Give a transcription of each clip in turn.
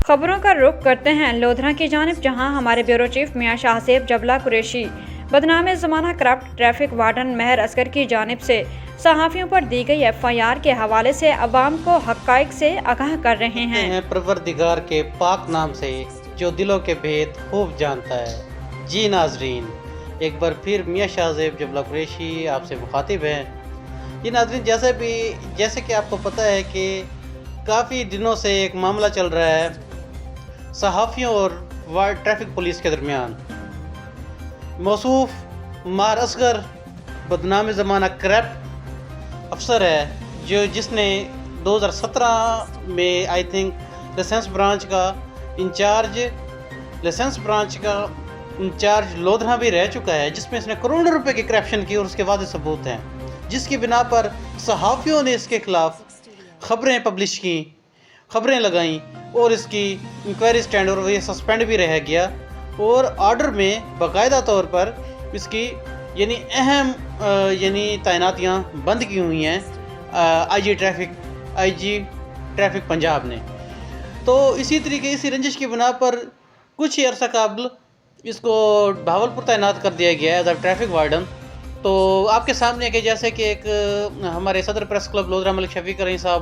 खबरों का रुख करते हैं लोधरा की जानिब, जहां हमारे ब्यूरो चीफ मियां शाहजेब जबला कुरैशी बदनाम ज़माना करप्ट ट्रैफिक वार्डन महर असगर की जानिब से सहाफ़ियों पर दी गई FIR के हवाले से अवाम को हक़ाइक़ से आगाह कर रहे हैं। परवरदिगार के पाक नाम से जो दिलों के भेद खूब जानता है। जी नाजरीन, एक बार फिर मियां शाहजेब जबला कुरैशी आपसे मुखातिब हैं। जी नाजरीन, जैसे कि आपको पता है कि काफ़ी दिनों से एक मामला चल रहा है सहाफ़ियों और ट्रैफिक पुलिस के दरमियान। मौसूफ मार असगर बदनाम ज़माना करप्ट अफसर है जिसने 2017 में आई थिंक लाइसेंस ब्रांच का इंचार्ज लोधरा भी रह चुका है, जिसमें इसने करोड़ों रुपए की करप्शन की और उसके वादे सबूत हैं, जिसकी बिना पर सहाफ़ियों ने इसके खिलाफ खबरें पब्लिश की, खबरें लगाईं और इसकी इंक्वायरी स्टैंड और ये सस्पेंड भी रह गया और ऑर्डर में बाकायदा तौर पर इसकी अहम तैनातियाँ बंद की हुई हैं IG ट्रैफिक पंजाब ने। तो इसी रंजिश की बिना पर कुछ ही अरसा कबल इसको भावलपुर तैनात कर दिया गया है एज अ ट्रैफिक वार्डन। तो आपके सामने कि जैसे कि एक हमारे सदर प्रेस क्लब लोधरा मलिक शफीक रईं साहब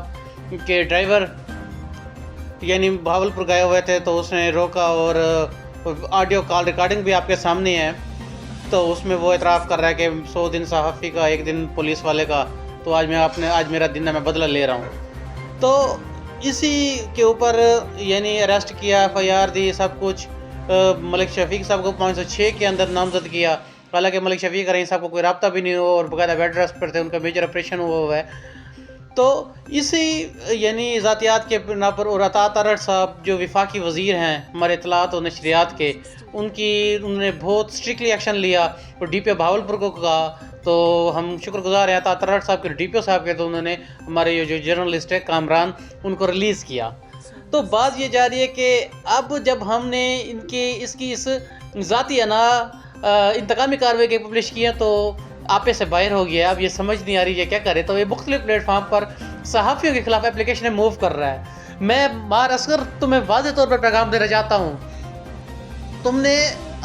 के ड्राइवर भावलपुर गए हुए थे, तो उसने रोका और ऑडियो कॉल रिकॉर्डिंग भी आपके सामने है। तो उसमें वो इतराफ़ कर रहा है कि 100 दिन सहाफ़ी का, 1 दिन पुलिस वाले का, तो आज मेरा दिन है, मैं बदला ले रहा हूँ। तो इसी के ऊपर अरेस्ट किया, FIR दी, सब कुछ मलिक शफीक साहब को 506 के अंदर नामजद किया। हालांकि मलिक शफीक रईं साहब को कोई रब्ता भी नहीं हुआ और बाकायदा बेड रेस्ट पर थे, उनका मेजर ऑपरेशन हुआ है। तो इसी ज़ातियात के बिना पर और अतात अरड़ साहब जो वफाकी वज़ीर हैं हमारे इत्तलात और नशरियात के, उन्होंने बहुत स्ट्रिक्टली एक्शन लिया और DPO भावलपुर को कहा। तो हम शुक्रगुजार हैं अतात अरड़ साहब के, DPO साहब के। तो उन्होंने हमारे ये जो जर्नलिस्ट है कामरान, उनको रिलीज़ किया। तो बात ये जा रही है कि अब जब हमने इसकी इस ज़ाती इंतकामी कार्रवाई के पब्लिश किए तो आपे से बाहर हो गया। अब ये समझ नहीं आ रही है क्या करे। तो ये मुख्तलिफ प्लेटफार्म पर सहाफ़ियों के खिलाफ एप्लीकेशन मूव कर रहा है। मैं मार असगर तुम्हें वाज़ेह तौर पर पैगाम देना चाहता हूँ,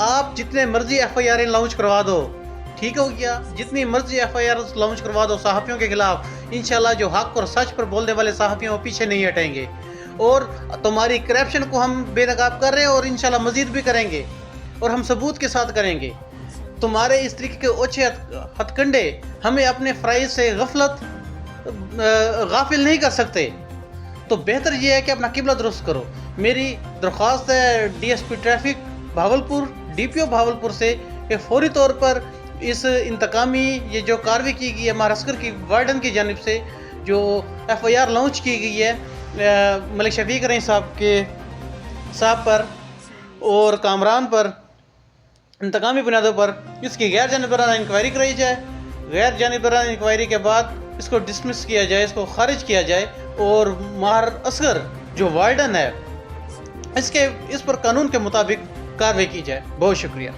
आप जितने मर्जी FIR लॉन्च करवा दो, ठीक हो गया, जितनी मर्जी FIR लॉन्च करवा दो सहाफ़ियों के खिलाफ, इंशाल्लाह जो हक़ और सच पर बोलने वाले सहाफ़ियों वो पीछे नहीं हटेंगे और तुम्हारी करप्शन को हम बेनकाब कर रहे हैं और इंशाल्लाह मज़ीद भी करेंगे और हम सबूत के साथ करेंगे। तुम्हारे इस तरीके के ओछे हथकंडे हमें अपने फ़राइज़ से गाफिल नहीं कर सकते। तो बेहतर ये है कि अपना किबला दुरुस्त करो। मेरी दरख्वास्त है DSP traffic Bahawalpur, DPO Bahawalpur से कि फौरी तौर पर इस इंतकामी ये जो कार्रवाई की गई है महारास्कर की वार्डन की जानिब से, जो FIR लॉन्च की गई है मलिक शफीक रईं साहब पर और कामरान पर, इंतकामी बुनियादों पर इसकी गैर जानिबदाराना इंक्वायरी कराई जाए। गैर जानिबदाराना इंक्वायरी के बाद इसको डिसमिस किया जाए, इसको खारिज किया जाए और मार असगर जो वार्डन है इस पर कानून के मुताबिक कार्रवाई की जाए। बहुत शुक्रिया।